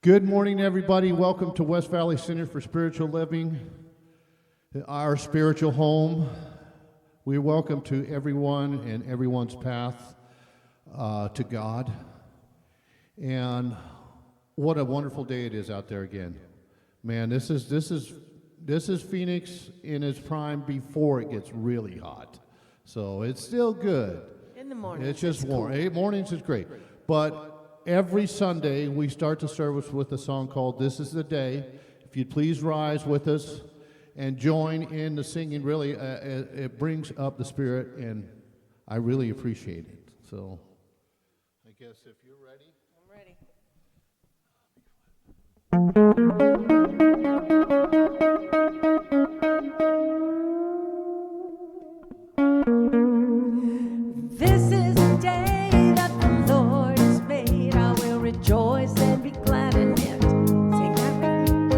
Good morning, everybody. Welcome to West Valley Center for Spiritual Living, our spiritual home. We welcome to everyone and everyone's path to God. And what a wonderful day it is out there again. Man, this is Phoenix in its prime before it gets really hot. So it's still good. In the morning. It's just warm. Cool. Mornings is great. But every Sunday, we start the service with a song called This Is the Day. If you'd please rise with us and join in the singing. Really, it brings up the spirit, and I really appreciate it. So I guess if you're ready. I'm ready. This is the day that the Lord has made. I will rejoice and be glad in it. Sing that with me.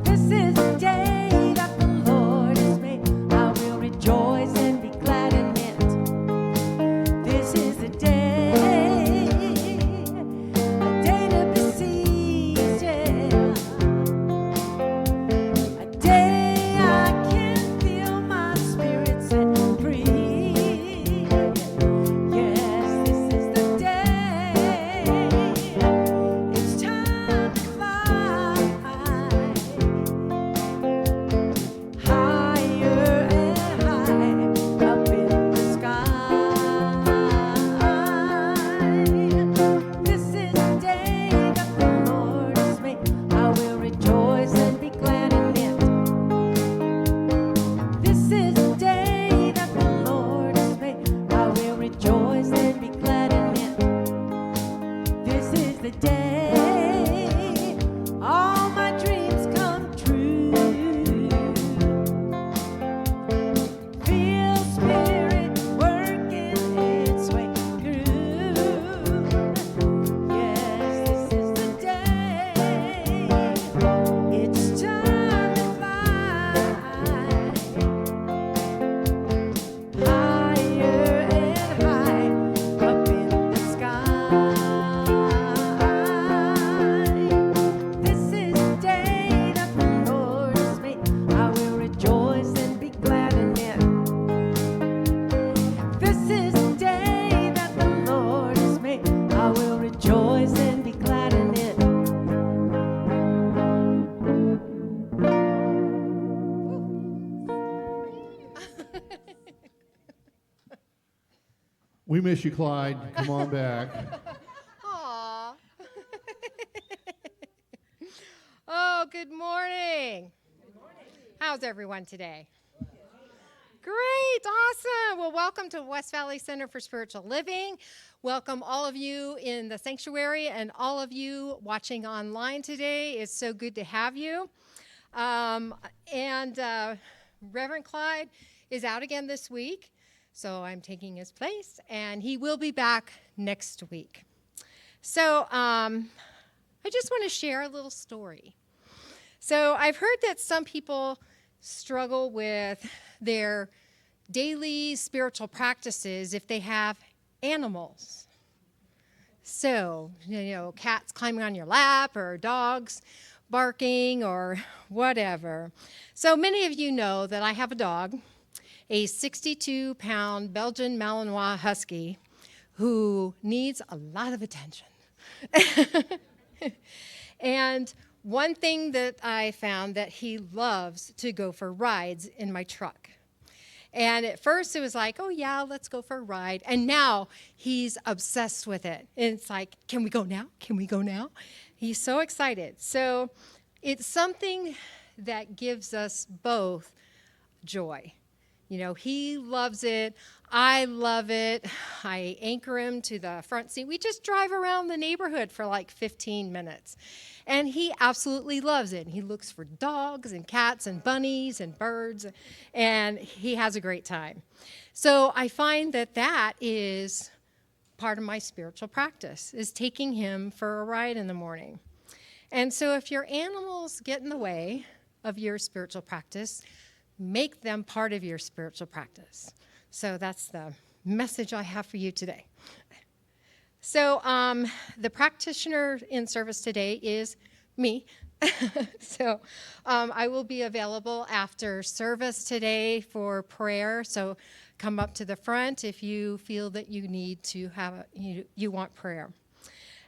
This is the day that the Lord has made. I will rejoice and be glad in it. This is the day, a day to be seized, yeah. A day I can feel my spirit set free. Yes, this is the day. It's time to fly higher and high up in the sky. This is the day that the Lord has made. I will rejoice and be glad in it. This is the day that the Lord has made. I will rejoice and be glad in it. This is the day all my dreams come true. Feel spirit working its way through. Yes, this is the day. It's time to fly higher and high up in the sky. This is the day that the Lord has made. I will rejoice and be glad in it. This is the day that the Lord has made. I will rejoice and be glad in it. We miss you, Clyde. Come on back. Aw. Oh, good morning. How's everyone today? Great, awesome. Well, welcome to West Valley Center for Spiritual Living. Welcome all of you in the sanctuary and all of you watching online today. It's so good to have you. Reverend Clyde is out again this week, so I'm taking his place, and he will be back next week. So I just want to share a little story. So I've heard that some people struggle with their daily spiritual practices if they have animals. So, cats climbing on your lap or dogs barking or whatever. So many of you know that I have a dog, a 62-pound Belgian Malinois Husky who needs a lot of attention. And one thing that I found that he loves to go for rides in my truck. And at first it was like, oh yeah, let's go for a ride. And now he's obsessed with it. And it's like, can we go now? Can we go now? He's so excited. So it's something that gives us both joy. He loves it. I love it. I anchor him to the front seat. We just drive around the neighborhood for like 15 minutes. And he absolutely loves it. He looks for dogs and cats and bunnies and birds, and he has a great time. So I find that is part of my spiritual practice, is taking him for a ride in the morning. And so if your animals get in the way of your spiritual practice, make them part of your spiritual practice. So that's the message I have for you today. So the practitioner in service today is me. So I will be available after service today for prayer. So come up to the front if you feel that you need to have you want prayer.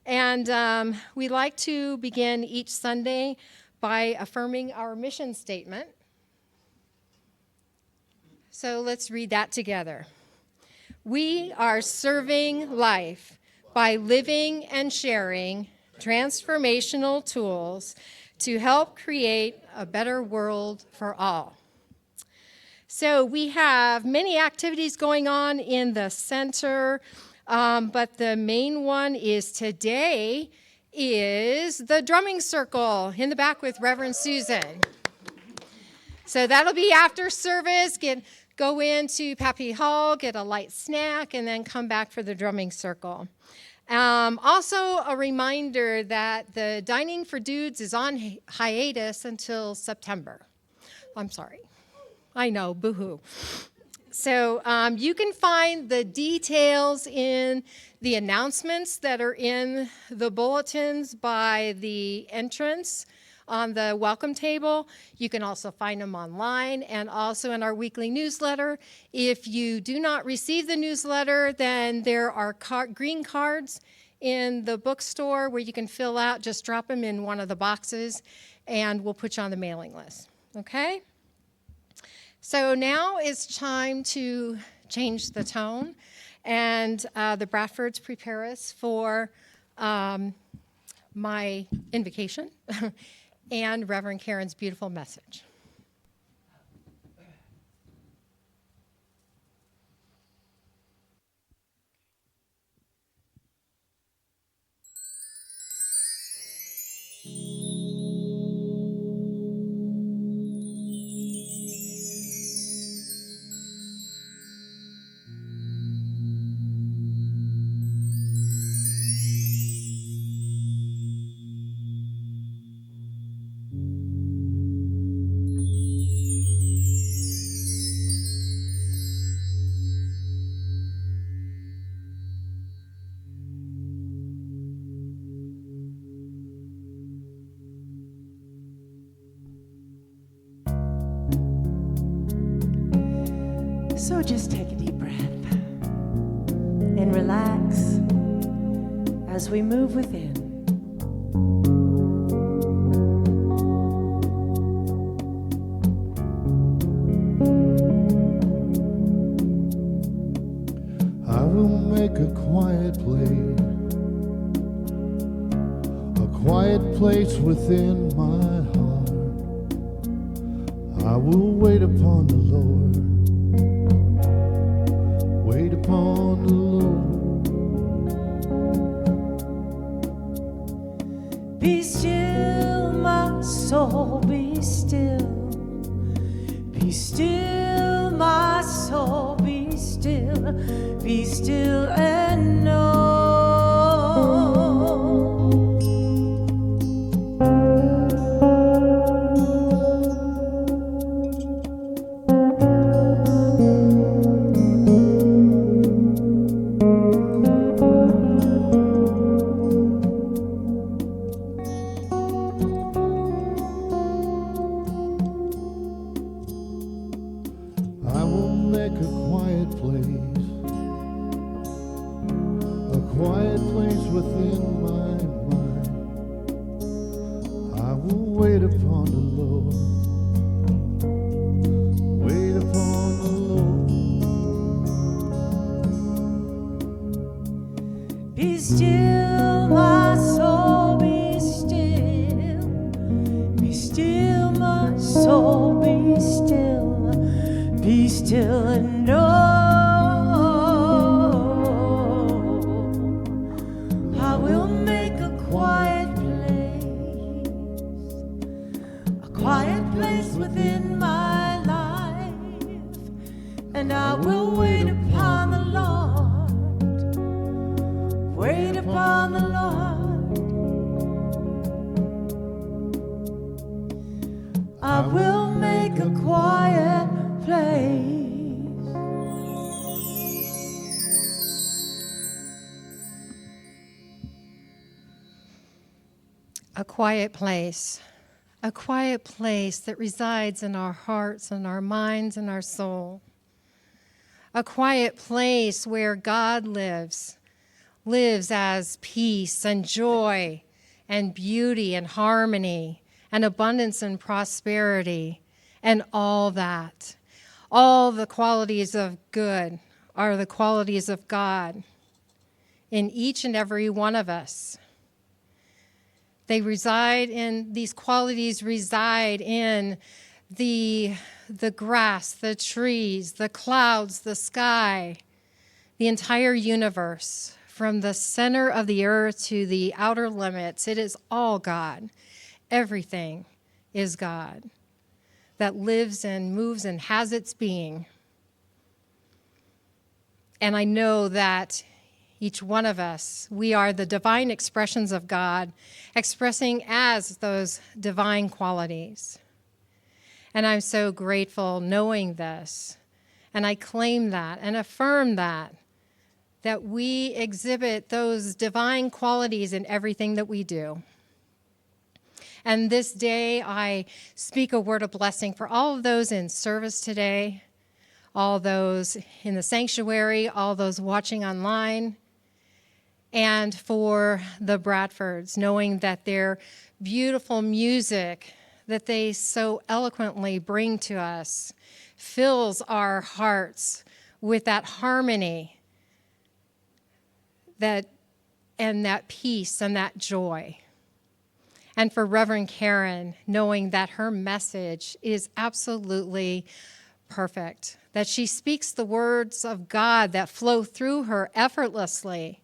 And we like to begin each Sunday by affirming our mission statement. So let's read that together. We are serving life by living and sharing transformational tools to help create a better world for all. So we have many activities going on in the center, but the main one is today is the drumming circle in the back with Reverend Susan. So that'll be after service. Go into Pappy Hall, get a light snack, and then come back for the drumming circle. Also, a reminder that the Dining for Dudes is on hiatus until September. I'm sorry. I know, boo-hoo. So you can find the details in the announcements that are in the bulletins by the entrance on the welcome table. You can also find them online and also in our weekly newsletter. If you do not receive the newsletter, then there are green cards in the bookstore where you can fill out. Just drop them in one of the boxes and we'll put you on the mailing list. Okay? So now it's time to change the tone, and the Bradfords prepare us for my invocation and Reverend Karen's beautiful message. So just take a deep breath and relax as we move within. I will make a quiet place within my heart. I will wait upon the Lord. Wait upon the Lord. Be still, my soul, be still. Be still, my soul, be still. Be still and know. Quiet place within my mind. I will wait upon the Lord. Wait upon the Lord. Be still, my soul, be still. Be still, my soul, be still. Be still and know. Within my life, and I will wait upon the Lord. Wait upon the Lord. I will make a quiet place. A quiet place that resides in our hearts and our minds and our soul. A quiet place where God lives as peace and joy and beauty and harmony and abundance and prosperity and all that. All the qualities of good are the qualities of God in each and every one of us. These qualities reside in the grass, the trees, the clouds, the sky, the entire universe, from the center of the earth to the outer limits. It is all God. Everything is God that lives and moves and has its being. And I know that each one of us, we are the divine expressions of God, expressing as those divine qualities. And I'm so grateful knowing this. And I claim that and affirm that we exhibit those divine qualities in everything that we do. And this day, I speak a word of blessing for all of those in service today, all those in the sanctuary, all those watching online, and for the Bradfords, knowing that their beautiful music that they so eloquently bring to us fills our hearts with that harmony, and that peace and that joy. And for Reverend Karen, knowing that her message is absolutely perfect, that she speaks the words of God that flow through her effortlessly,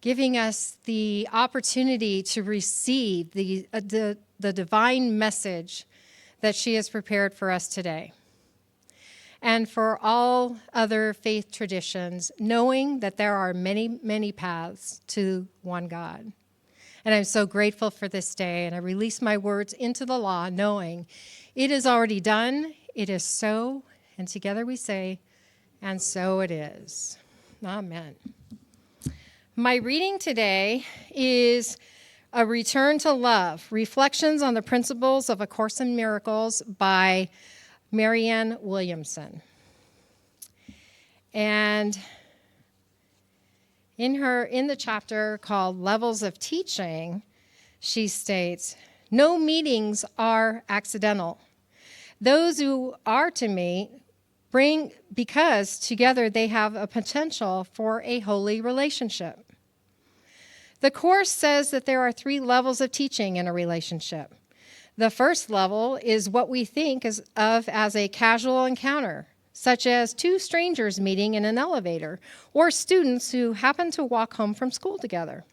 giving us the opportunity to receive the divine message that she has prepared for us today. And for all other faith traditions, knowing that there are many, many paths to one God. And I'm so grateful for this day, and I release my words into the law, knowing it is already done, it is so, and together we say, and so it is. Amen. My reading today is A Return to Love, Reflections on the Principles of A Course in Miracles by Marianne Williamson. And in the chapter called Levels of Teaching, she states, "No meetings are accidental. Those who are to meet bring because together they have a potential for a holy relationship. The Course says that there are 3 levels of teaching in a relationship. The first level is what we think of as a casual encounter, such as 2 strangers meeting in an elevator, or students who happen to walk home from school together.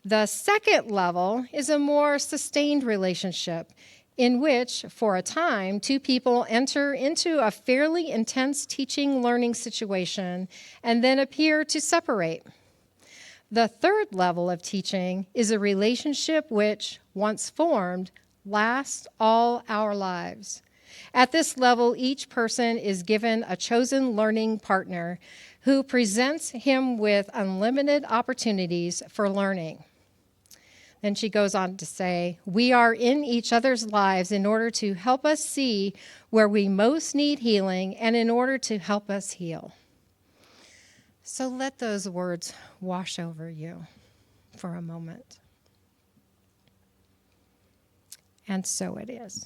The second level is a more sustained relationship in which, for a time, 2 people enter into a fairly intense teaching-learning situation and then appear to separate. The third level of teaching is a relationship which, once formed, lasts all our lives. At this level, each person is given a chosen learning partner who presents him with unlimited opportunities for learning." Then she goes on to say, "We are in each other's lives in order to help us see where we most need healing and in order to help us heal." So let those words wash over you for a moment. And so it is.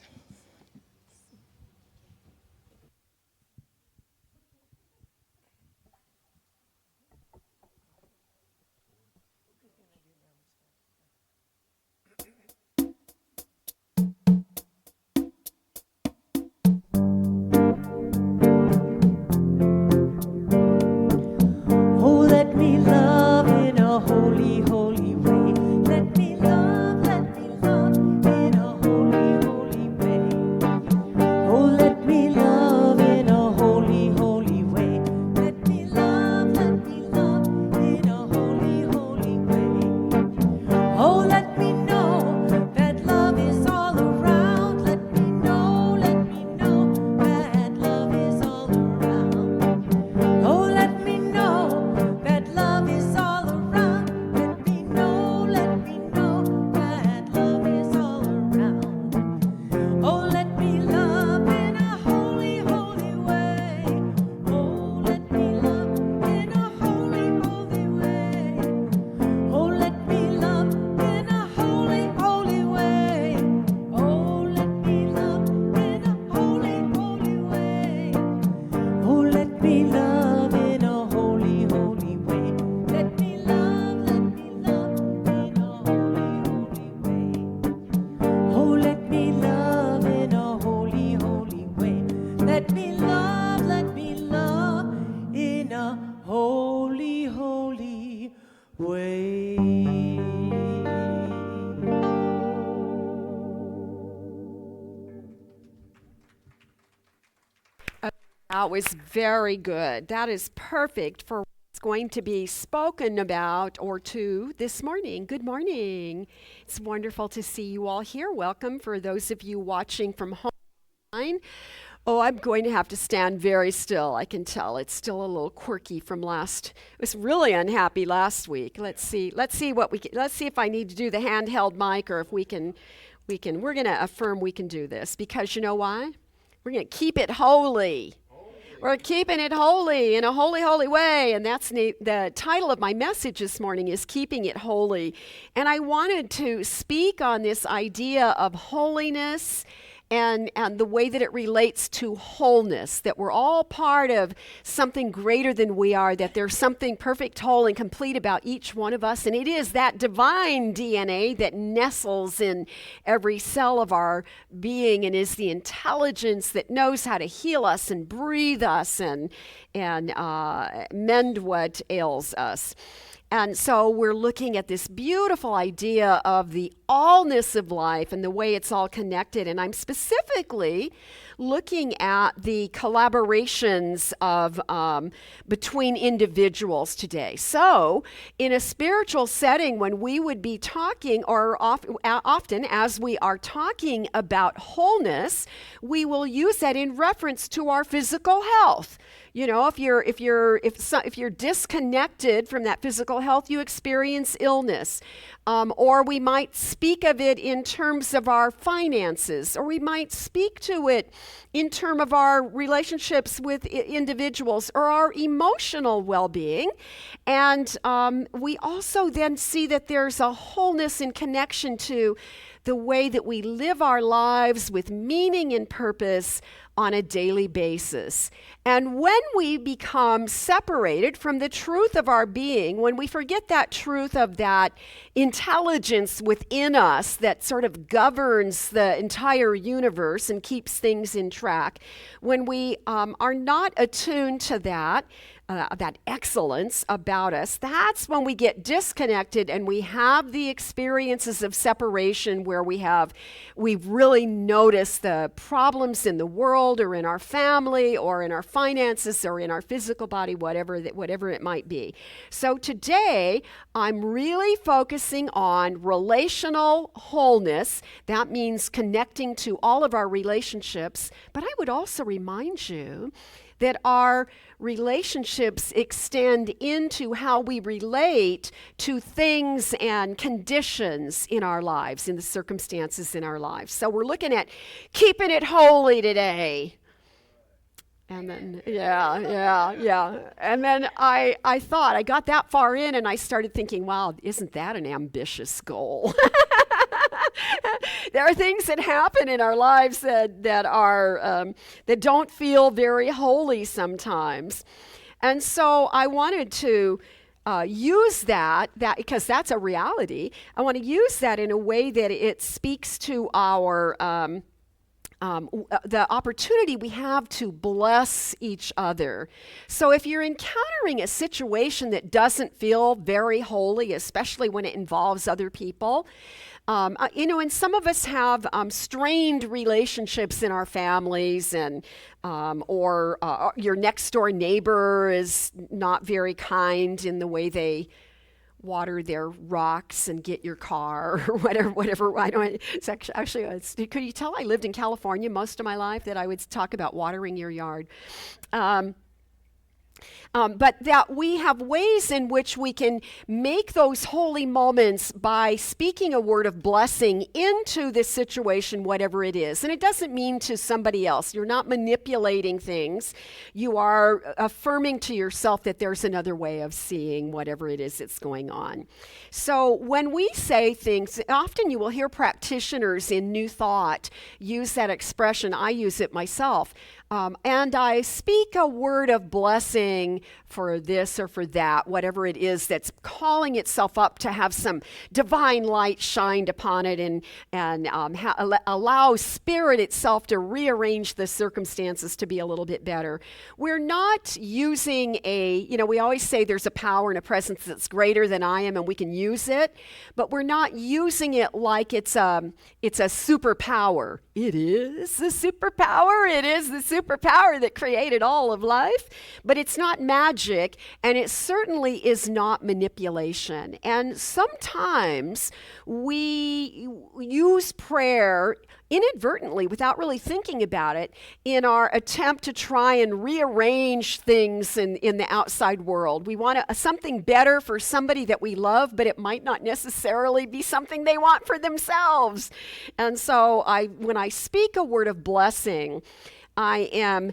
Oh, let me love in a holy, holy way. Let me love in a holy, holy way. That was very good. That is perfect for what's going to be spoken about or to this morning. Good morning. It's wonderful to see you all here. Welcome for those of you watching from home. Oh, I'm going to have to stand very still. I can tell it's still a little quirky from last. I was really unhappy last week. Let's see if I need to do the handheld mic or if we can. We're going to affirm we can do this because you know why? We're going to keep it holy. We're keeping it holy in a holy, holy way. And that's the title of my message this morning is Keeping It Holy. And I wanted to speak on this idea of holiness and the way that it relates to wholeness, that we're all part of something greater than we are, that there's something perfect, whole, and complete about each one of us. And it is that divine DNA that nestles in every cell of our being and is the intelligence that knows how to heal us and breathe us and mend what ails us. And so we're looking at this beautiful idea of the allness of life and the way it's all connected. And I'm specifically looking at the collaborations of between individuals today. So in a spiritual setting, when we would be talking, or often as we are talking about wholeness, we will use that in reference to our physical health. You know, if you're disconnected from that physical health, you experience illness. Or we might speak of it in terms of our finances, or we might speak to it in terms of our relationships with individuals or our emotional well-being. And we also then see that there's a wholeness in connection to the way that we live our lives with meaning and purpose on a daily basis. And when we become separated from the truth of our being, when we forget that truth of that intelligence within us that sort of governs the entire universe and keeps things in track, when we are not attuned to that excellence about us, that's when we get disconnected and we have the experiences of separation where we've really noticed the problems in the world or in our family or in our finances or in our physical body, whatever it might be. So today, I'm really focusing on relational wholeness. That means connecting to all of our relationships, but I would also remind you that our relationships extend into how we relate to things and conditions in our lives, in the circumstances in our lives. So we're looking at keeping it holy today. And then, yeah. And then I thought, I got that far in and I started thinking, wow, isn't that an ambitious goal? There are things that happen in our lives that don't feel very holy sometimes. And so I wanted to use that because that's a reality. I want to use that in a way that it speaks to our the opportunity we have to bless each other. So if you're encountering a situation that doesn't feel very holy, especially when it involves other people, and some of us have strained relationships in our families, and or your next door neighbor is not very kind in the way they water their rocks and get your car or whatever. I don't. It's actually. Could you tell I lived in California most of my life that I would talk about watering your yard? But that we have ways in which we can make those holy moments by speaking a word of blessing into this situation, whatever it is. And it doesn't mean to somebody else. You're not manipulating things. You are affirming to yourself that there's another way of seeing whatever it is that's going on. So when we say things, often you will hear practitioners in New Thought use that expression. I use it myself. And I speak a word of blessing for this or for that, whatever it is that's calling itself up to have some divine light shined upon it and allow Spirit itself to rearrange the circumstances to be a little bit better. We're not using we always say there's a power and a presence that's greater than I am and we can use it, but we're not using it like it's a superpower. It is the superpower. It is the superpower that created all of life, but it's not magic, and it certainly is not manipulation. And sometimes we use prayer inadvertently, without really thinking about it, in our attempt to try and rearrange things in the outside world. We want something better for somebody that we love, but it might not necessarily be something they want for themselves. And so when I speak a word of blessing, I am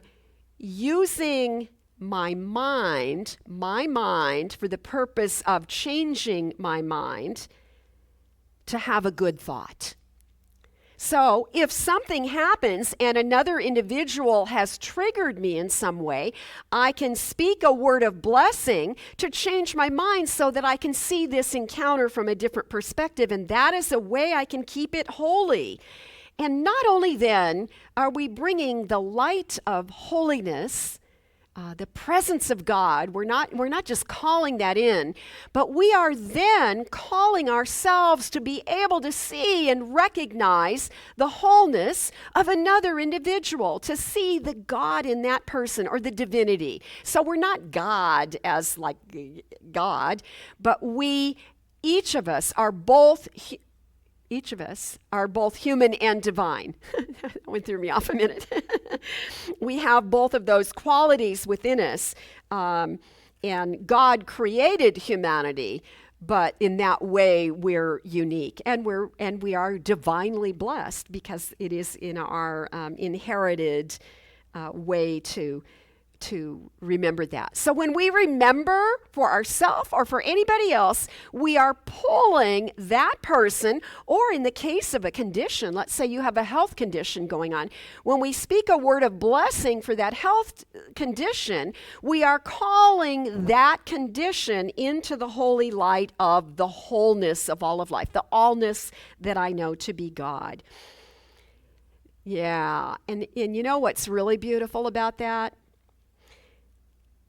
using my mind for the purpose of changing my mind to have a good thought. So if something happens and another individual has triggered me in some way, I can speak a word of blessing to change my mind so that I can see this encounter from a different perspective. And that is a way I can keep it holy. And not only then are we bringing the light of holiness, the presence of God, we're not just calling that in, but we are then calling ourselves to be able to see and recognize the wholeness of another individual, to see the God in that person or the divinity. So we're not God as like God, but each of us are both human and divine. That one threw me off a minute. We have both of those qualities within us. And God created humanity, but in that way we're unique. And we are divinely blessed because it is in our inherited way to remember that. So when we remember for ourselves or for anybody else, we are pulling that person, or in the case of a condition, let's say you have a health condition going on, when we speak a word of blessing for that health condition, we are calling that condition into the holy light of the wholeness of all of life, the allness that I know to be God. Yeah, and you know what's really beautiful about that?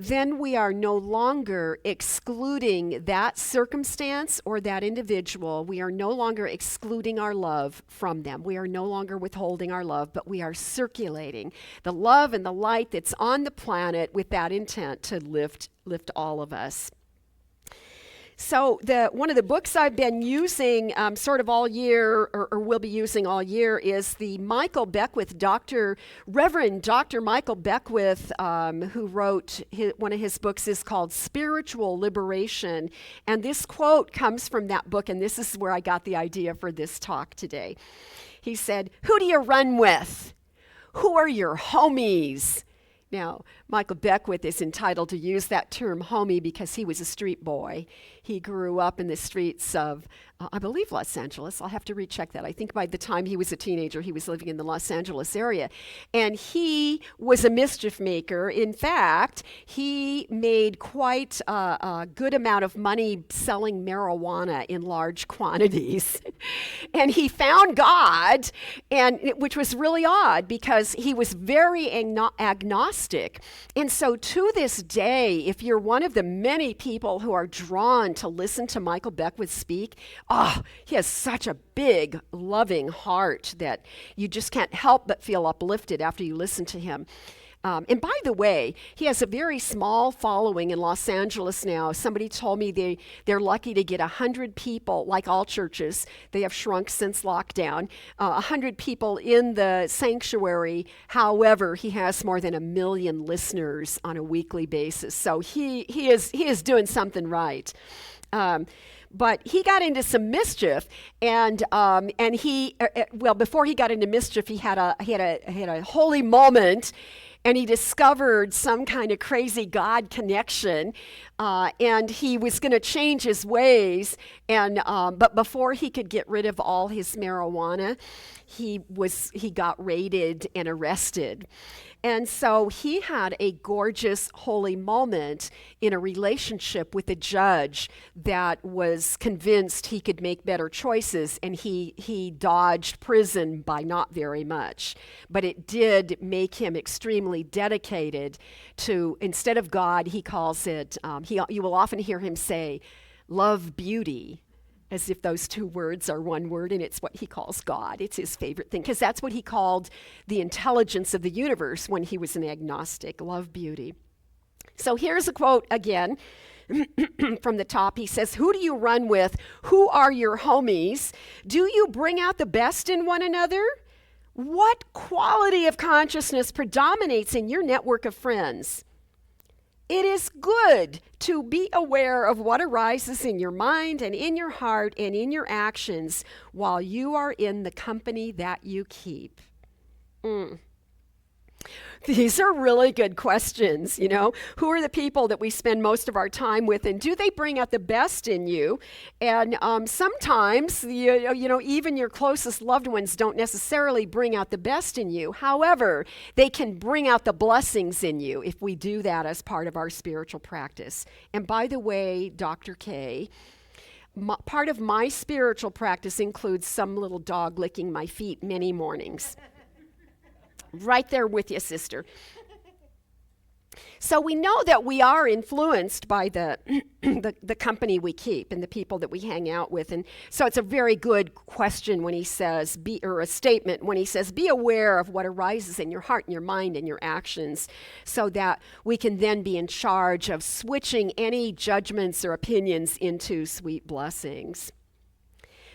Then we are no longer excluding that circumstance or that individual. We are no longer excluding our love from them. We are no longer withholding our love, but we are circulating the love and the light that's on the planet with that intent to lift all of us. So one of the books I've been using sort of all year, or will be using all year, is the Michael Beckwith, Reverend Dr. Michael Beckwith, who wrote one of his books is called Spiritual Liberation. And this quote comes from that book, and this is where I got the idea for this talk today. He said, "Who do you run with? Who are your homies?" Now, Michael Beckwith is entitled to use that term homie because he was a street boy. He grew up in the streets of, I believe, Los Angeles. I'll have to recheck that. I think by the time he was a teenager, he was living in the Los Angeles area. And he was a mischief maker. In fact, he made quite a good amount of money selling marijuana in large quantities. And he found God, which was really odd because he was very agnostic. And so to this day, if you're one of the many people who are drawn to listen to Michael Beckwith speak, he has such a big, loving heart that you just can't help but feel uplifted after you listen to him. And by the way, he has a very small following in Los Angeles now. Somebody told me they're lucky to get 100 people, like all churches. They have shrunk since lockdown. 100 people in the sanctuary. However, he has more than 1 million listeners on a weekly basis. So he is doing something right. But he got into some mischief, and he before he got into mischief, he had a holy moment. And he discovered some kind of crazy God connection, and he was going to change his ways. But before he could get rid of all his marijuana, he got raided and arrested. And so he had a gorgeous, holy moment in a relationship with a judge that was convinced he could make better choices, and he dodged prison by not very much. But it did make him extremely dedicated to, instead of God, he calls it, you will often hear him say, love beauty, as if those two words are one word, and it's what he calls God. It's his favorite thing, because that's what he called the intelligence of the universe when he was an agnostic. Love beauty. So here's a quote again from the top. He says, "Who do you run with? Who are your homies? Do you bring out the best in one another? What quality of consciousness predominates in your network of friends? It is good to be aware of what arises in your mind and in your heart and in your actions while you are in the company that you keep." These are really good questions, you know. Who are the people that we spend most of our time with, and do they bring out the best in you? And sometimes, you know, even your closest loved ones don't necessarily bring out the best in you. However, they can bring out the blessings in you if we do that as part of our spiritual practice. And by the way, Dr. K, part of my spiritual practice includes some little dog licking my feet many mornings. Right there with you, sister. So we know that we are influenced by the the company we keep and the people that we hang out with. And so it's a very good question when he says, or a statement when he says, be aware of what arises in your heart and your mind and your actions, so that we can then be in charge of switching any judgments or opinions into sweet blessings.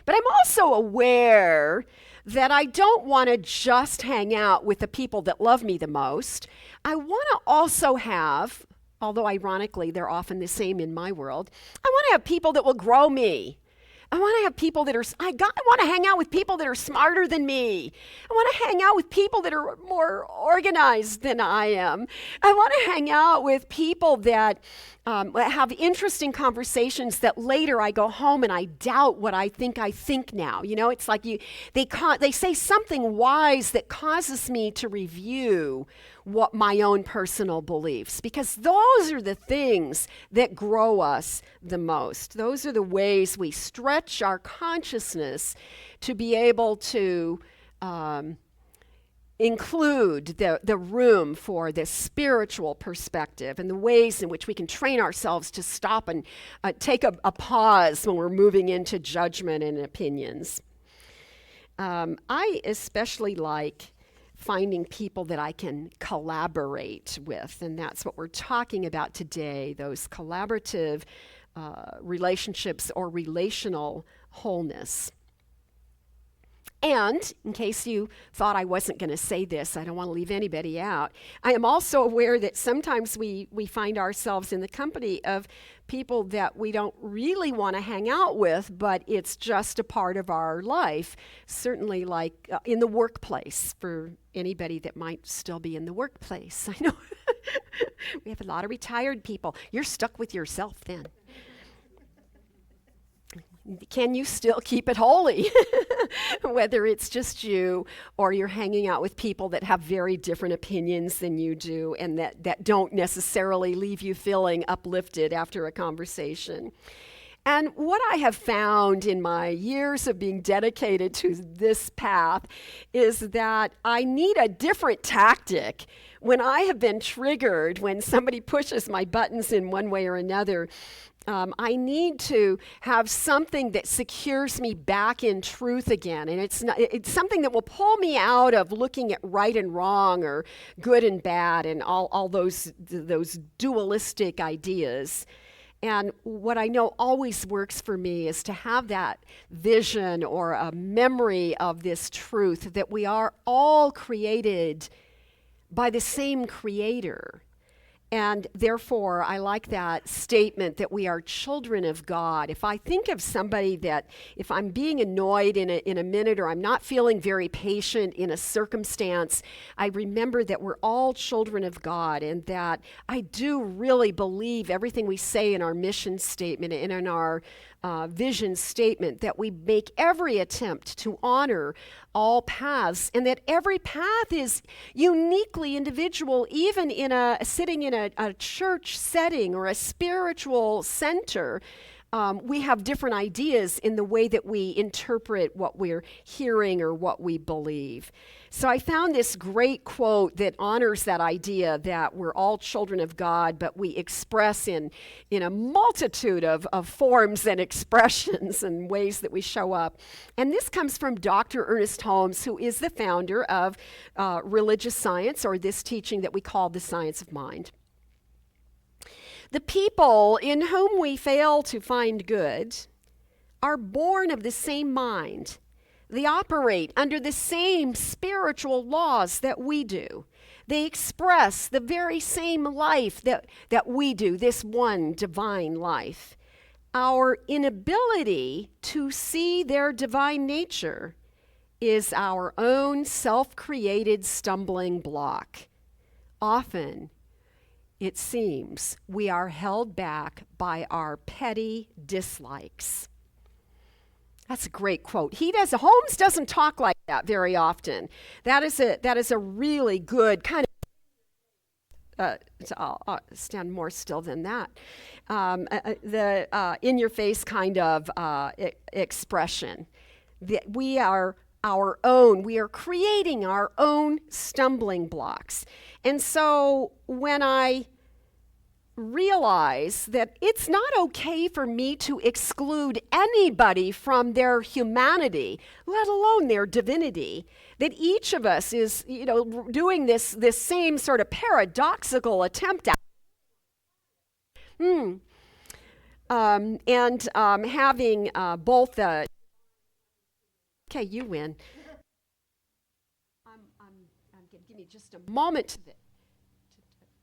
But I'm also aware that I don't want to just hang out with the people that love me the most. I want to also have, although ironically they're often the same in my world, I want to have people that will grow me. I want to have people that are, I want to hang out with people that are smarter than me. I want to hang out with people that are more organized than I am. I want to hang out with people that have interesting conversations that later I go home and I doubt what I think now. You know, it's like they say something wise that causes me to review what my own personal beliefs, because those are the things that grow us the most. Those are the ways we stretch our consciousness to be able to include the room for this spiritual perspective, and the ways in which we can train ourselves to stop and take a pause when we're moving into judgment and opinions. I especially like finding people that I can collaborate with, and that's what we're talking about today, those collaborative relationships or relational wholeness. And in case you thought I wasn't going to say this, I don't want to leave anybody out, I am also aware that sometimes we find ourselves in the company of people that we don't really want to hang out with, but it's just a part of our life. Certainly like in the workplace, for anybody that might still be in the workplace. I know we have a lot of retired people. You're stuck with yourself then. Can you still keep it holy? Whether it's just you or you're hanging out with people that have very different opinions than you do, and that don't necessarily leave you feeling uplifted after a conversation. And what I have found in my years of being dedicated to this path is that I need a different tactic when I have been triggered, when somebody pushes my buttons in one way or another. I need to have something that secures me back in truth again. And it's something that will pull me out of looking at right and wrong or good and bad and all those dualistic ideas. And what I know always works for me is to have that vision or a memory of this truth that we are all created by the same creator. And therefore, I like that statement that we are children of God. If I think of somebody that, if I'm being annoyed in a minute, or I'm not feeling very patient in a circumstance, I remember that we're all children of God, and that I do really believe everything we say in our mission statement and in our vision statement, that we make every attempt to honor all paths, and that every path is uniquely individual, even sitting in a church setting or a spiritual center. we have different ideas in the way that we interpret what we're hearing or what we believe. So I found this great quote that honors that idea that we're all children of God, but we express in a multitude of forms and expressions and ways that we show up. And this comes from Dr. Ernest Holmes, who is the founder of religious science, or this teaching that we call the science of mind. The people in whom we fail to find good are born of the same mind. They operate under the same spiritual laws that we do. They express the very same life that we do, this one divine life. Our inability to see their divine nature is our own self-created stumbling block. Often, it seems, we are held back by our petty dislikes. That's a great quote. Holmes doesn't talk like that very often. That is a really good kind of, I'll stand more still than that. The in-your-face kind of expression. That we are creating our own stumbling blocks. And so when I realize that it's not okay for me to exclude anybody from their humanity, let alone their divinity, that each of us is, doing this same sort of paradoxical attempt at having both the okay, you win. Give me just a moment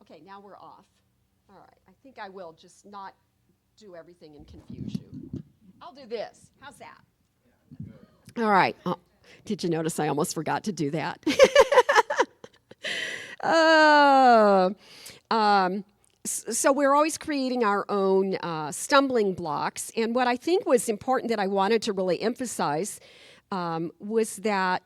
okay, now we're off. All right, I think I will just not do everything and confuse you. I'll do this. How's that? All right. Oh, did you notice I almost forgot to do that? So we're always creating our own stumbling blocks. And what I think was important that I wanted to really emphasize was that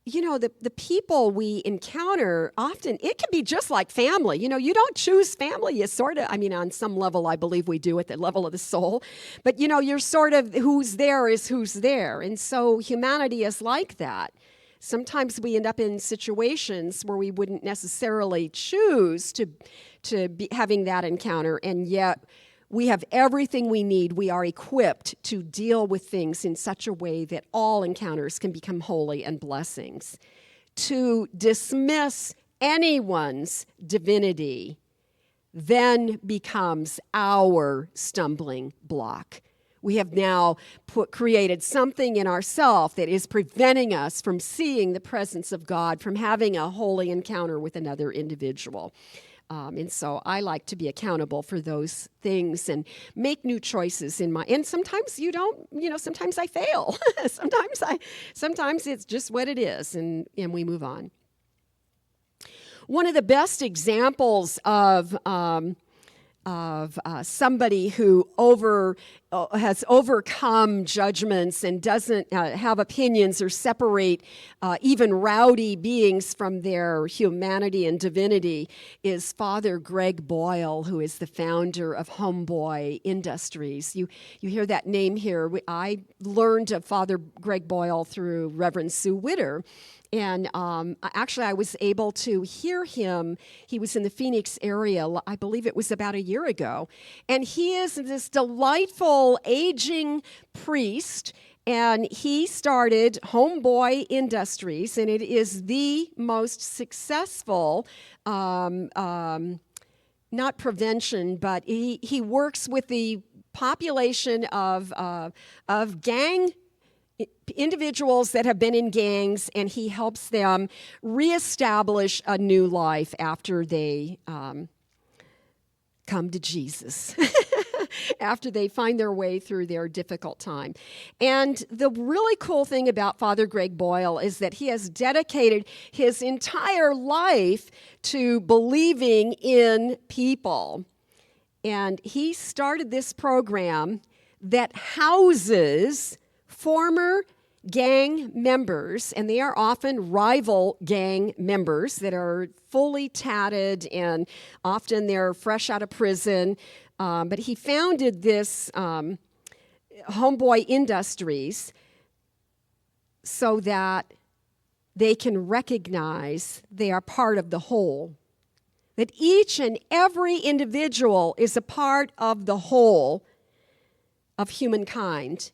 the people we encounter often, it can be just like family. You don't choose family. You sort of, on some level, I believe we do at the level of the soul. But, you're sort of, who's there is who's there. And so humanity is like that. Sometimes we end up in situations where we wouldn't necessarily choose to be having that encounter, and yet we have everything we need. We are equipped to deal with things in such a way that all encounters can become holy and blessings. To dismiss anyone's divinity then becomes our stumbling block. We have now created something in ourselves that is preventing us from seeing the presence of God, from having a holy encounter with another individual. And so I like to be accountable for those things and make new choices and sometimes you don't, sometimes I fail. sometimes it's just what it is, and we move on. One of the best examples of somebody who has overcome judgments and doesn't have opinions or separate even rowdy beings from their humanity and divinity is Father Greg Boyle, who is the founder of Homeboy Industries. You hear that name here. I learned of Father Greg Boyle through Reverend Sue Witter. And actually, I was able to hear him. He was in the Phoenix area, I believe it was about a year ago. And he is this delightful, aging priest. And he started Homeboy Industries, and it is the most successful, not prevention, but he works with the population of gang individuals that have been in gangs, and he helps them reestablish a new life after they come to Jesus, after they find their way through their difficult time. And the really cool thing about Father Greg Boyle is that he has dedicated his entire life to believing in people. And he started this program that houses former gang members, and they are often rival gang members that are fully tatted, and often they're fresh out of prison, but he founded this Homeboy Industries so that they can recognize they are part of the whole, that each and every individual is a part of the whole of humankind.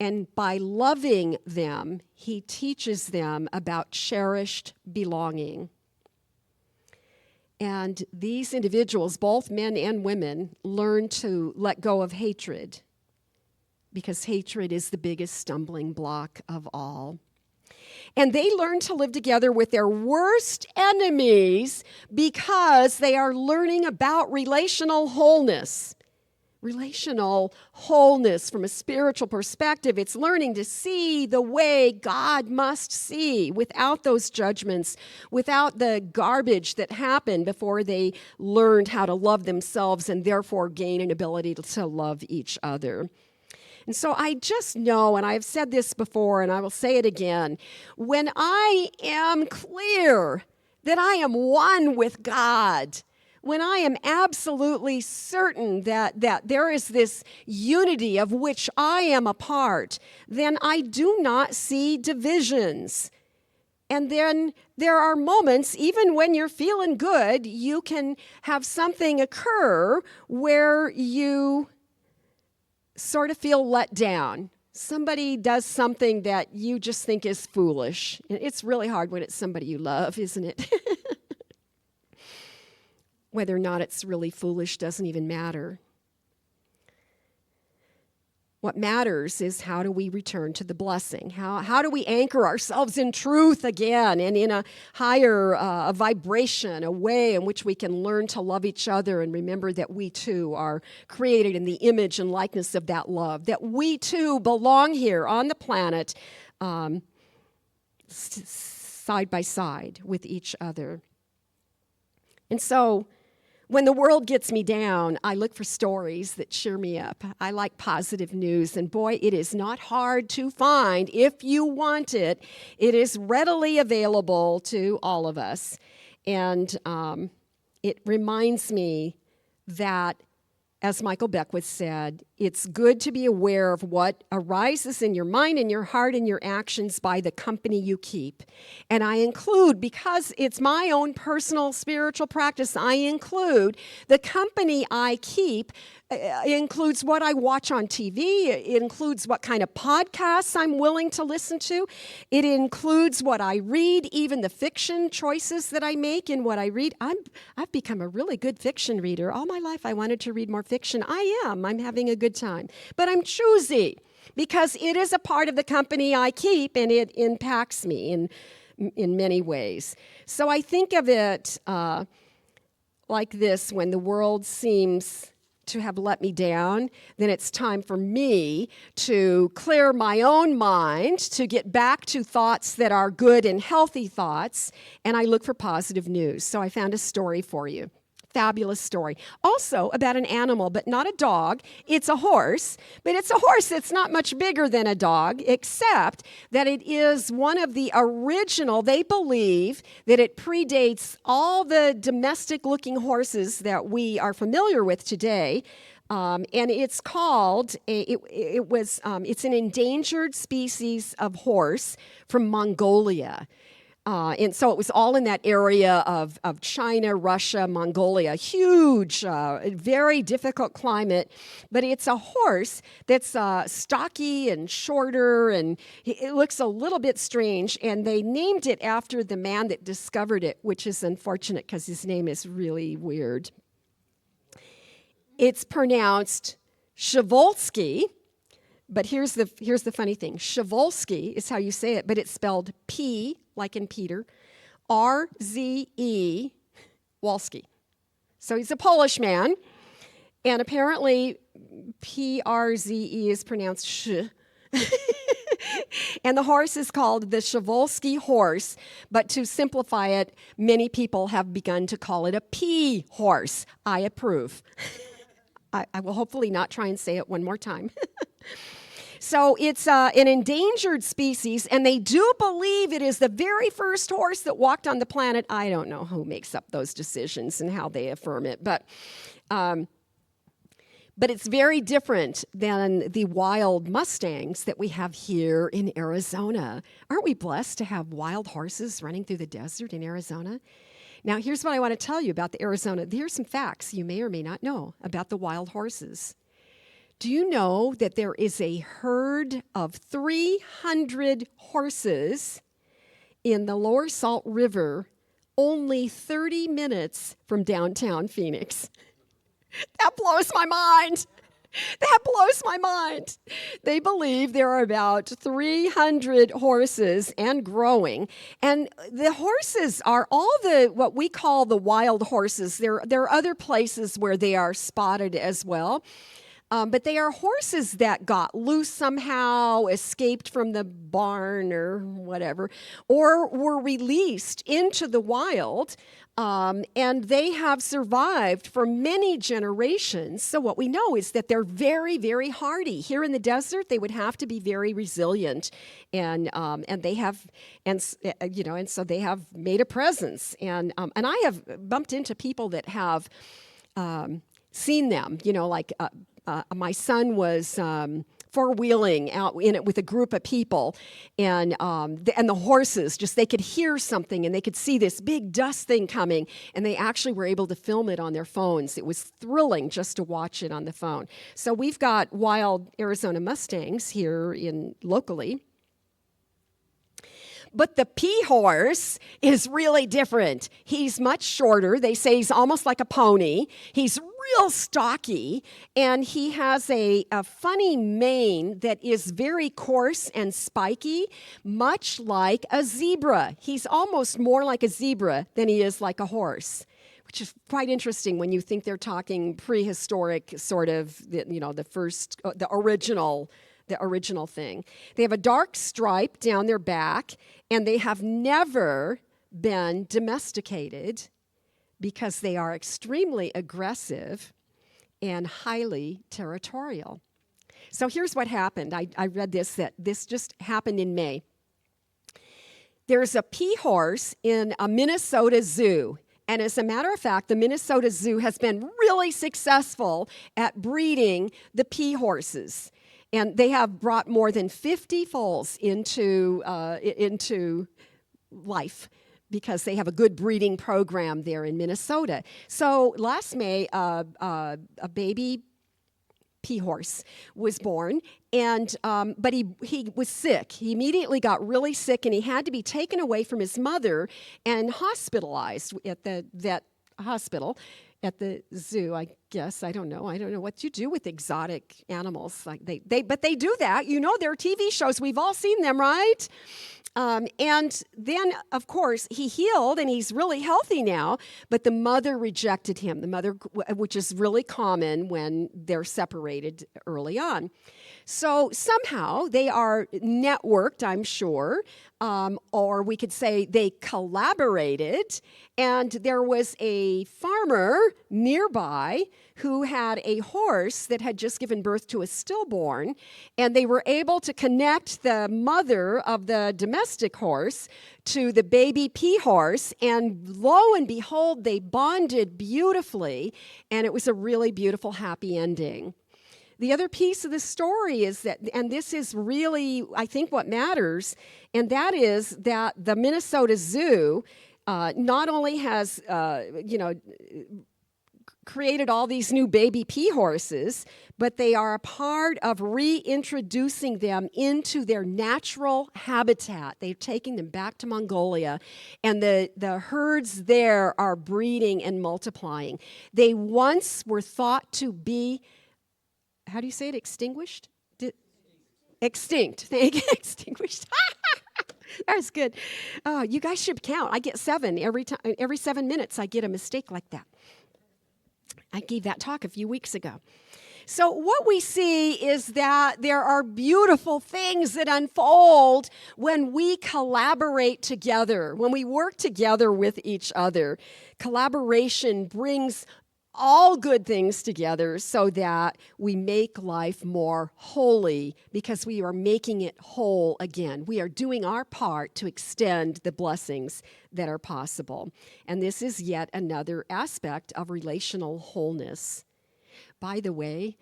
And by loving them, he teaches them about cherished belonging. And these individuals, both men and women, learn to let go of hatred, because hatred is the biggest stumbling block of all. And they learn to live together with their worst enemies because they are learning about relational wholeness. Relational wholeness from a spiritual perspective. It's learning to see the way God must see without those judgments, without the garbage that happened before they learned how to love themselves and therefore gain an ability to love each other. And so I just know, and I've said this before, and I will say it again, when I am clear that I am one with God, when I am absolutely certain that there is this unity of which I am a part, then I do not see divisions. And then there are moments, even when you're feeling good, you can have something occur where you sort of feel let down. Somebody does something that you just think is foolish. And it's really hard when it's somebody you love, isn't it? Whether or not it's really foolish doesn't even matter. What matters is, how do we return to the blessing? How do we anchor ourselves in truth again and in a higher vibration, a way in which we can learn to love each other and remember that we too are created in the image and likeness of that love, that we too belong here on the planet side by side with each other. And so, when the world gets me down, I look for stories that cheer me up. I like positive news, and boy, it is not hard to find. If you want it, it is readily available to all of us. And it reminds me that, as Michael Beckwith said, it's good to be aware of what arises in your mind and your heart and your actions by the company you keep. And I include, because it's my own personal spiritual practice, I include the company I keep. Includes what I watch on TV. It includes what kind of podcasts I'm willing to listen to. It includes what I read, even the fiction choices that I make in what I read. I've become a really good fiction reader. All my life I wanted to read more fiction. I am. I'm having a good time. But I'm choosy because it is a part of the company I keep, and it impacts me in many ways. So I think of it like this: when the world seems to have let me down, then it's time for me to clear my own mind, to get back to thoughts that are good and healthy thoughts, and I look for positive news. So I found a story for you. Fabulous story. Also about an animal, but not a dog. It's a horse, but it's a horse that's not much bigger than a dog, except that it is one of the original. They believe that it predates all the domestic-looking horses that we are familiar with today. And it's called, it's an endangered species of horse from Mongolia. And so it was all in that area of China, Russia, Mongolia. Huge, very difficult climate. But it's a horse that's stocky and shorter, and it looks a little bit strange. And they named it after the man that discovered it, which is unfortunate because his name is really weird. It's pronounced Przewalski. But here's the funny thing. Przewalski is how you say it, but it's spelled P, like in Peter, R-Z-E, Walski. So he's a Polish man, and apparently P-R-Z-E is pronounced sh. And the horse is called the Przewalski horse, but to simplify it, many people have begun to call it a P horse. I approve. I will hopefully not try and say it one more time. So it's an endangered species, and they do believe it is the very first horse that walked on the planet. I don't know who makes up those decisions and how they affirm it, but But it's very different than the wild Mustangs that we have here in Arizona. Aren't we blessed to have wild horses running through the desert in Arizona? Now, here's what I want to tell you about the Arizona. Here's some facts you may or may not know about the wild horses. Do you know that there is a herd of 300 horses in the Lower Salt River only 30 minutes from downtown Phoenix? That blows my mind. That blows my mind. They believe there are about 300 horses and growing. And the horses are all what we call the wild horses. There are other places where they are spotted as well. But they are horses that got loose somehow, escaped from the barn or whatever, or were released into the wild, and they have survived for many generations. So what we know is that they're very, very hardy. Here in the desert, they would have to be very resilient, and they have, and so they have made a presence. And I have bumped into people that have seen them, like. My son was four-wheeling out in it with a group of people, and the horses, they could hear something, and they could see this big dust thing coming, and they actually were able to film it on their phones. It was thrilling just to watch it on the phone. So we've got wild Arizona Mustangs here locally. But the pea horse is really different. He's much shorter. They say he's almost like a pony. He's real stocky, and he has a funny mane that is very coarse and spiky, much like a zebra. He's almost more like a zebra than he is like a horse, which is quite interesting when you think they're talking prehistoric, sort of, the original thing. They have a dark stripe down their back, and they have never been domesticated because they are extremely aggressive and highly territorial. So here's what happened. I read that this just happened in May. There's a pea horse in a Minnesota zoo. And as a matter of fact, the Minnesota Zoo has been really successful at breeding the pea horses. And they have brought more than 50 foals into life because they have a good breeding program there in Minnesota. So last May, a baby pea horse was born, and but he was sick. He immediately got really sick, and he had to be taken away from his mother and hospitalized at the vet hospital. At the zoo, I guess. I don't know what you do with exotic animals. Like but they do that. There are TV shows. We've all seen them, right? And then, of course, he healed and he's really healthy now, but the mother rejected him, which is really common when they're separated early on. So somehow they are networked, I'm sure, or we could say they collaborated, and there was a farmer nearby who had a horse that had just given birth to a stillborn, and they were able to connect the mother of the domestic horse to the baby pea horse, and lo and behold, they bonded beautifully, and it was a really beautiful, happy ending. The other piece of the story is that, and this is really, I think, what matters, and that is that the Minnesota Zoo not only has, created all these new baby pea horses, but they are a part of reintroducing them into their natural habitat. They're taking them back to Mongolia, and the herds there are breeding and multiplying. They once were thought to be, how do you say it, extinguished? Extinct. Thank you, extinguished. That's good. You guys should count. I get 7 every time. Every 7 minutes, I get a mistake like that. I gave that talk a few weeks ago. So what we see is that there are beautiful things that unfold when we collaborate together, when we work together with each other. Collaboration brings all good things together so that we make life more holy because we are making it whole again. We are doing our part to extend the blessings that are possible. And this is yet another aspect of relational wholeness. By the way,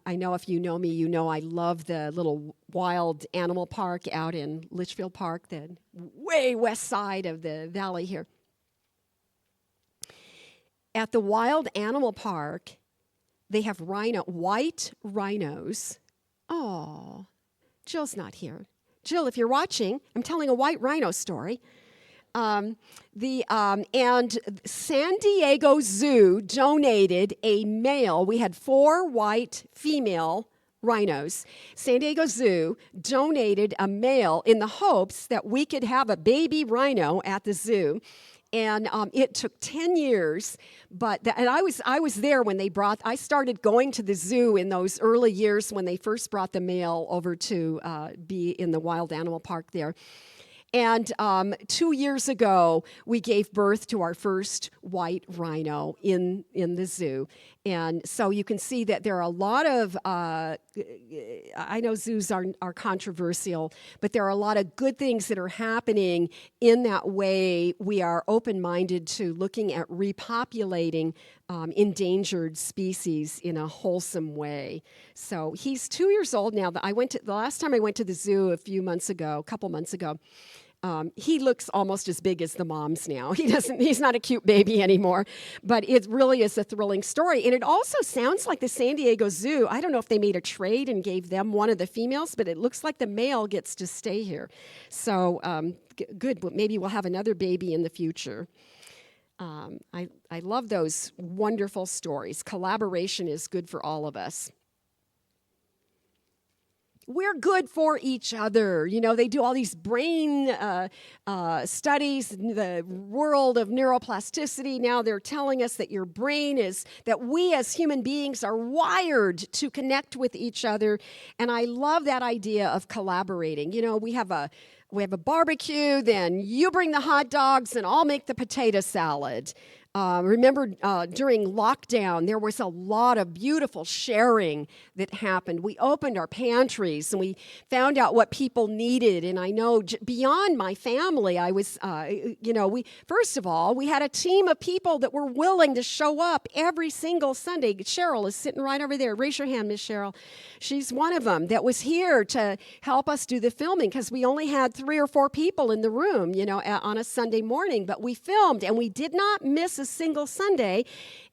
I know if you know me, you know I love the little wild animal park out in Litchfield Park, the way west side of the valley here. At the wild animal park, they have white rhinos. Oh, Jill's not here. Jill, if you're watching, I'm telling a white rhino story. And San Diego Zoo donated a male. We had 4 white female rhinos. San Diego Zoo donated a male in the hopes that we could have a baby rhino at the zoo. And it took 10 years, and I was there when I started going to the zoo in those early years when they first brought the male over to be in the wild animal park there. And 2 years ago, we gave birth to our first white rhino in the zoo. And so you can see that there are a lot of, I know zoos are controversial, but there are a lot of good things that are happening in that way. We are open-minded to looking at repopulating endangered species in a wholesome way. So he's 2 years old now. The last time I went to the zoo a couple months ago, he looks almost as big as the moms now. He's not a cute baby anymore, but it really is a thrilling story. And it also sounds like the San Diego Zoo, I don't know if they made a trade and gave them one of the females, but it looks like the male gets to stay here. So good, but maybe we'll have another baby in the future. I love those wonderful stories. Collaboration is good for all of us. We're good for each other. You know, they do all these brain studies, the world of neuroplasticity. Now they're telling us that your brain that we as human beings are wired to connect with each other. And I love that idea of collaborating. You know, we have a barbecue, then you bring the hot dogs and I'll make the potato salad. Remember, during lockdown, there was a lot of beautiful sharing that happened. We opened our pantries and we found out what people needed. And I know beyond my family, I was, first of all, we had a team of people that were willing to show up every single Sunday. Cheryl is sitting right over there. Raise your hand, Miss Cheryl. She's one of them that was here to help us do the filming because we only had 3 or 4 people in the room, on a Sunday morning. But we filmed and we did not miss a single Sunday,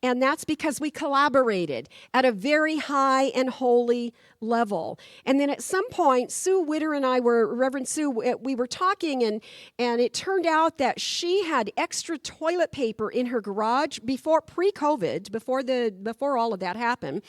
and that's because we collaborated at a very high and holy level. And then at some point, Sue Witter and Reverend Sue, we were talking, and it turned out that she had extra toilet paper in her garage pre-COVID, before all of that happened.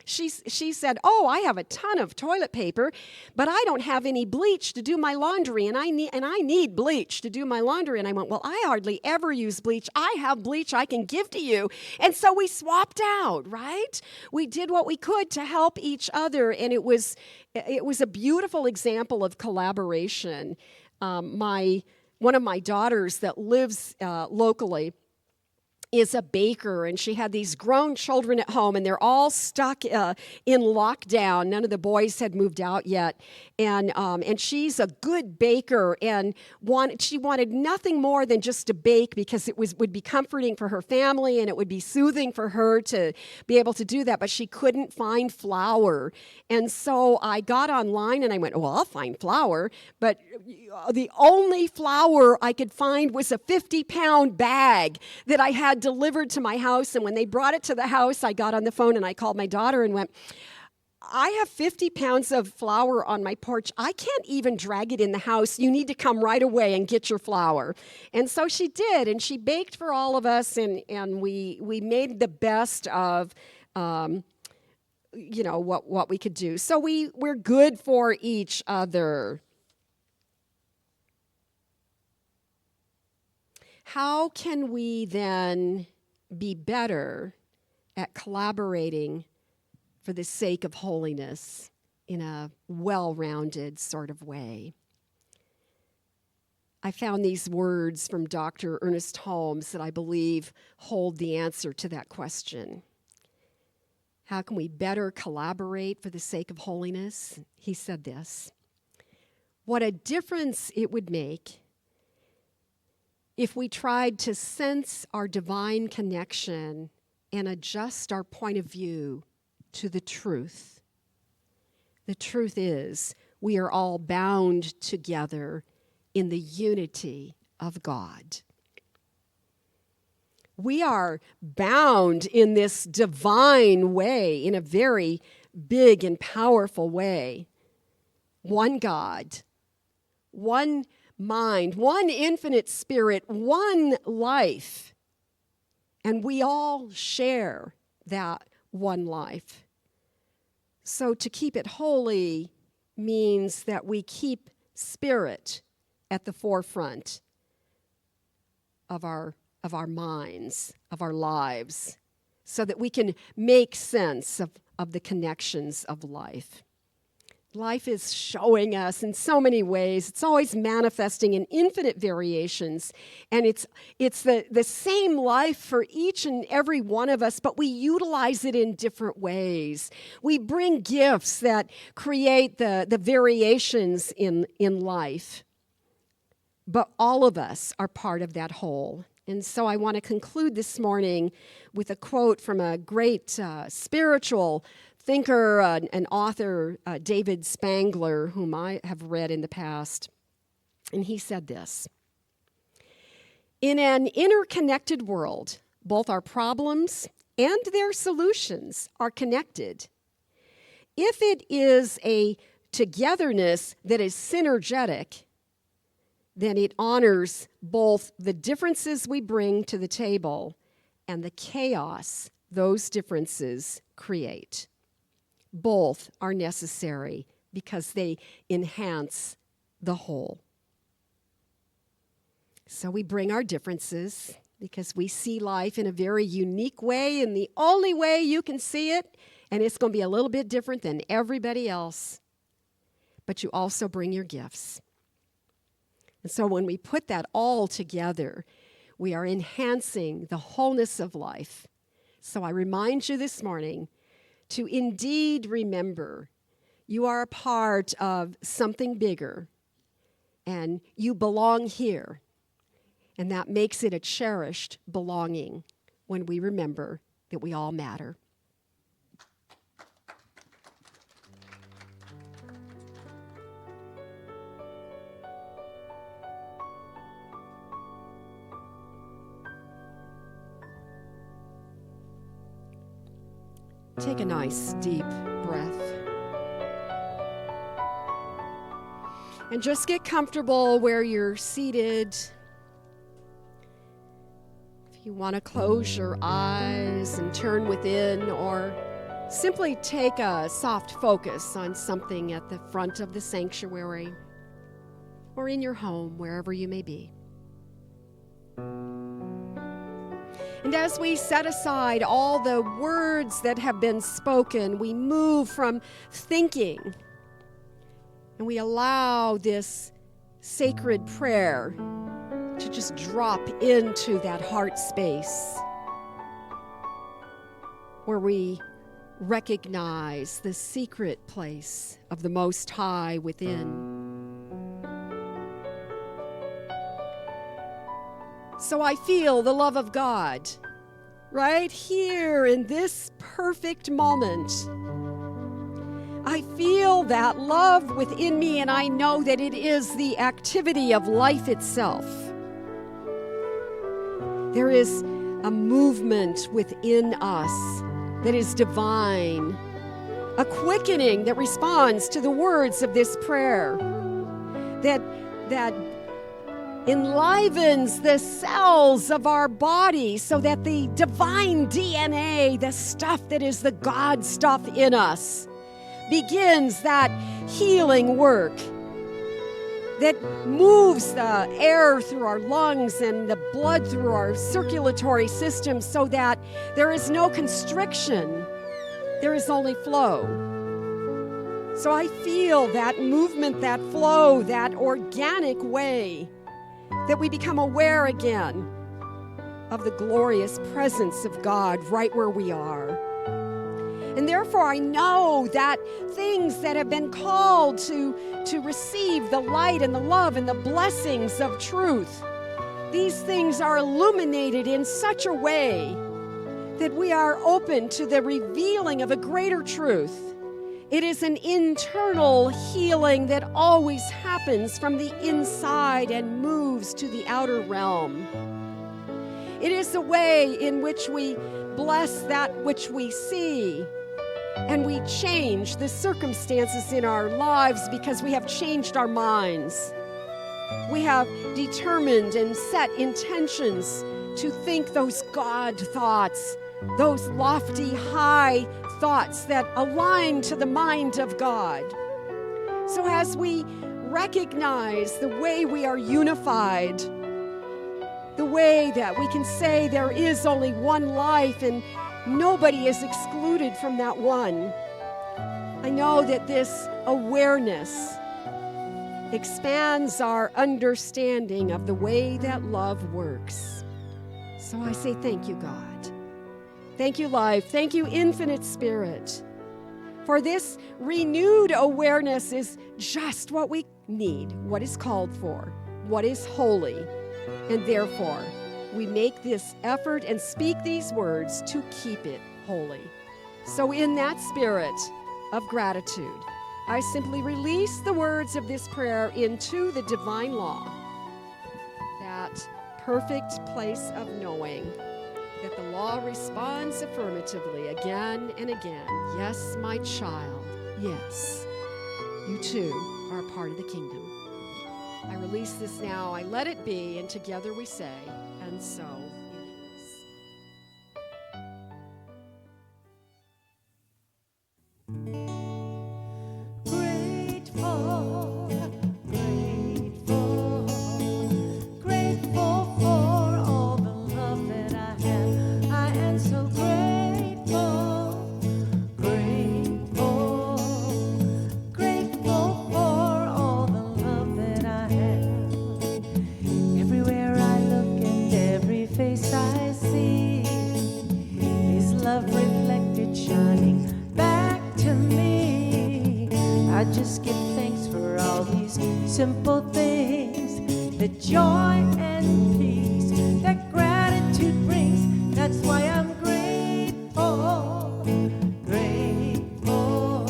She said, "Oh, I have a ton of toilet paper, but I don't have any bleach to do my laundry, and I need bleach to do my laundry." And I went, "Well, I hardly ever use bleach. I have bleach I can give to you." And so we swapped out, right? We did what we could to help each other, and it was a beautiful example of collaboration. One of my daughters that lives locally is a baker, and she had these grown children at home, and they're all stuck in lockdown. None of the boys had moved out yet, and she's a good baker, and she wanted nothing more than just to bake because it would be comforting for her family, and it would be soothing for her to be able to do that, but she couldn't find flour. And so I got online, and I went, "Well, I'll find flour," but the only flour I could find was a 50-pound bag that I had delivered to my house. And when they brought it to the house, I got on the phone and I called my daughter and went, "I have 50 pounds of flour on my porch. I can't even drag it in the house. You need to come right away and get your flour." And so she did, and she baked for all of us, and we made the best of what we could do. So we're good for each other. How can we then be better at collaborating for the sake of holiness in a well-rounded sort of way? I found these words from Dr. Ernest Holmes that I believe hold the answer to that question. How can we better collaborate for the sake of holiness? He said this: "What a difference it would make if we tried to sense our divine connection and adjust our point of view to the truth. The truth is, we are all bound together in the unity of God. We are bound in this divine way, in a very big and powerful way. One God, one mind, one infinite spirit, one life. And we all share that one life. So to keep it holy means that we keep spirit at the forefront of our minds, of our lives, so that we can make sense of the connections of life. Life is showing us in so many ways. It's always manifesting in infinite variations. And it's the same life for each and every one of us, but we utilize it in different ways. We bring gifts that create the variations in life. But all of us are part of that whole. And so I want to conclude this morning with a quote from a great spiritual thinker and author, David Spangler, whom I have read in the past. And he said this: "In an interconnected world, both our problems and their solutions are connected. If it is a togetherness that is synergetic, then it honors both the differences we bring to the table and the chaos those differences create. Both are necessary because they enhance the whole." So we bring our differences because we see life in a very unique way, in the only way you can see it, and it's going to be a little bit different than everybody else. But you also bring your gifts. And so when we put that all together, we are enhancing the wholeness of life. So I remind you this morning to indeed remember you are a part of something bigger, and you belong here. And that makes it a cherished belonging when we remember that we all matter. Take a nice deep breath. And just get comfortable where you're seated. If you want to close your eyes and turn within, or simply take a soft focus on something at the front of the sanctuary or in your home, wherever you may be. And as we set aside all the words that have been spoken, we move from thinking and we allow this sacred prayer to just drop into that heart space where we recognize the secret place of the Most High within. So I feel the love of God right here in this perfect moment. I feel that love within me, and I know that it is the activity of life itself. There is a movement within us that is divine, a quickening that responds to the words of this prayer, that enlivens the cells of our body so that the divine DNA, the stuff that is the God stuff in us, begins that healing work that moves the air through our lungs and the blood through our circulatory system so that there is no constriction, there is only flow. So I feel that movement, that flow, that organic way that we become aware again of the glorious presence of God right where we are. And therefore I know that things that have been called to receive the light and the love and the blessings of truth, these things are illuminated in such a way that we are open to the revealing of a greater truth. It is an internal healing that always happens from the inside and moves to the outer realm. It is the way in which we bless that which we see, and we change the circumstances in our lives because we have changed our minds. We have determined and set intentions to think those God thoughts, those lofty, high thoughts that align to the mind of God. So as we recognize the way we are unified, the way that we can say there is only one life and nobody is excluded from that one, I know that this awareness expands our understanding of the way that love works. So I say thank you, God. Thank you, life. Thank you, infinite spirit. For this renewed awareness is just what we need, what is called for, what is holy. And therefore, we make this effort and speak these words to keep it holy. So in that spirit of gratitude, I simply release the words of this prayer into the divine law, that perfect place of knowing that the law responds affirmatively again and again. Yes, my child, yes, you too are a part of the kingdom. I release this now, I let it be, and together we say, and so it is. Grateful, grateful, grateful for all the love that I have. I am so grateful, grateful, grateful for all the love that I have. Everywhere I look and every face I see is love reflected, shining back to me. I just give thanks for all these simple things, the joy and peace that gratitude brings. That's why I'm grateful, grateful,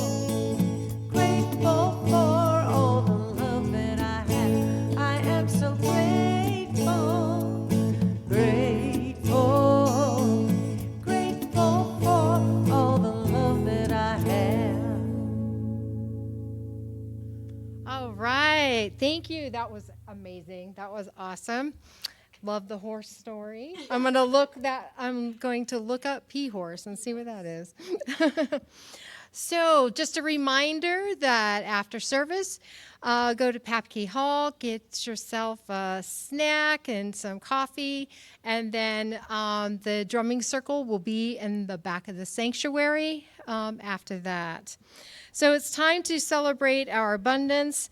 grateful for all the love that I have. I am so grateful, grateful, grateful for all the love that I have. All right. Thank you. That was amazing. That was awesome. Love the horse story. I'm going to look up P horse and see what that is. So, just a reminder that after service, go to Papke Hall, get yourself a snack and some coffee, and then the drumming circle will be in the back of the sanctuary after that. So it's time to celebrate our abundance.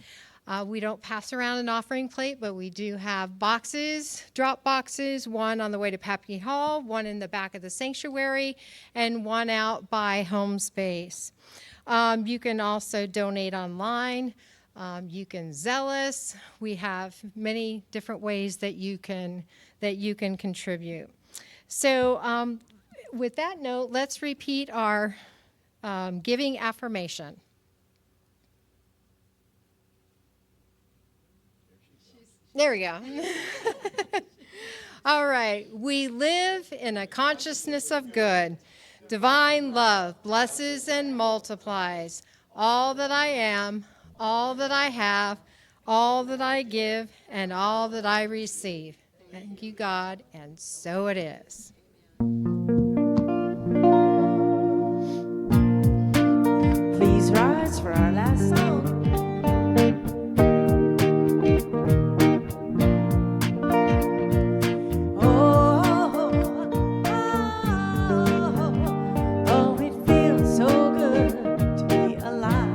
We don't pass around an offering plate, but we do have boxes, drop boxes, one on the way to Papke Hall, one in the back of the sanctuary, and one out by home space. You can also donate online. You can Zealous. We have many different ways that you can contribute. So with that note, let's repeat our giving affirmation. There we go. All right. We live in a consciousness of good. Divine love blesses and multiplies all that I am, all that I have, all that I give, and all that I receive. Thank you, God, and so it is. Please rise for our last song. Oh, it feels so good to be alive.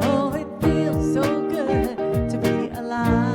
Oh, it feels so good to be alive.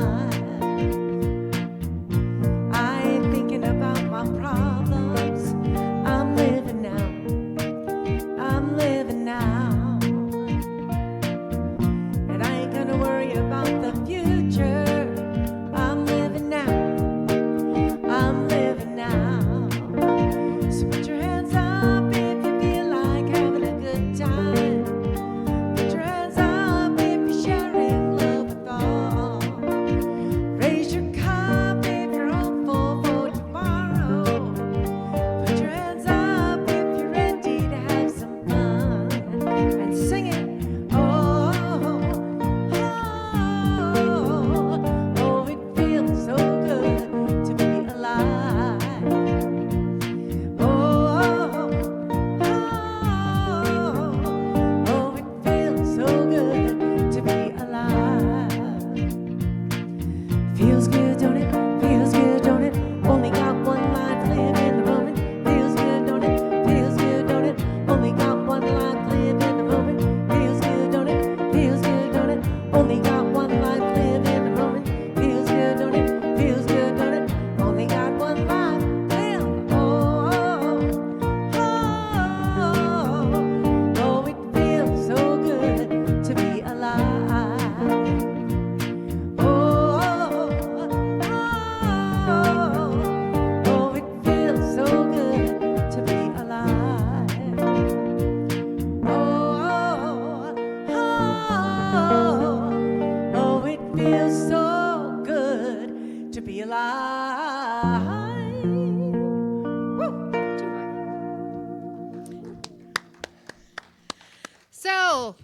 So,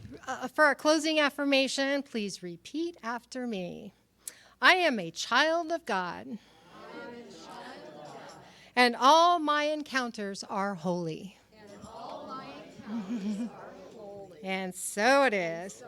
for our closing affirmation, please repeat after me. I am a child of God. And all my encounters are holy. And so it is.